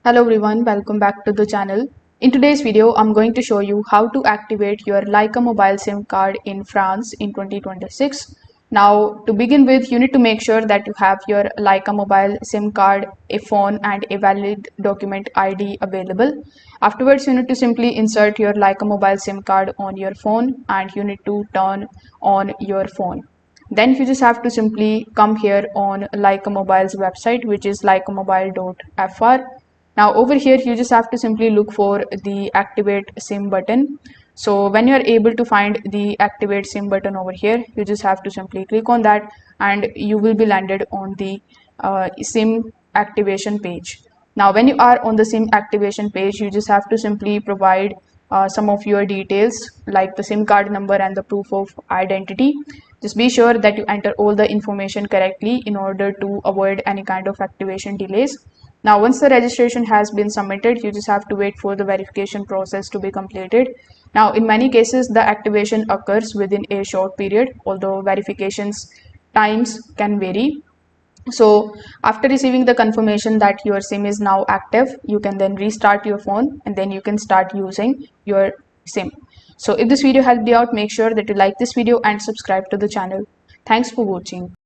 Hello everyone, welcome back to the channel. In today's video, I'm going to show you how to activate your Lycamobile SIM card in France in 2026. Now, to begin with, you need to make sure that you have your Lycamobile SIM card, a phone and a valid document ID available. Afterwards, you need to simply insert your Lycamobile SIM card on your phone and you need to turn on your phone. Then you just have to simply come here on Lycamobile's website, which is lycamobile.fr. Now over here you just have to simply look for the activate SIM button. So when you're able to find the activate SIM button over here, you just have to simply click on that and you will be landed on the SIM activation page. Now when you are on the SIM activation page, you just have to simply provide some of your details like the SIM card number and the proof of identity. Just be sure that you enter all the information correctly in order to avoid any kind of activation delays. Now, once the registration has been submitted, you just have to wait for the verification process to be completed. Now, in many cases, the activation occurs within a short period, although verifications times can vary. So after receiving the confirmation that your SIM is now active, you can then restart your phone and then you can start using your SIM. So if this video helped you out, make sure that you like this video and subscribe to the channel. Thanks for watching.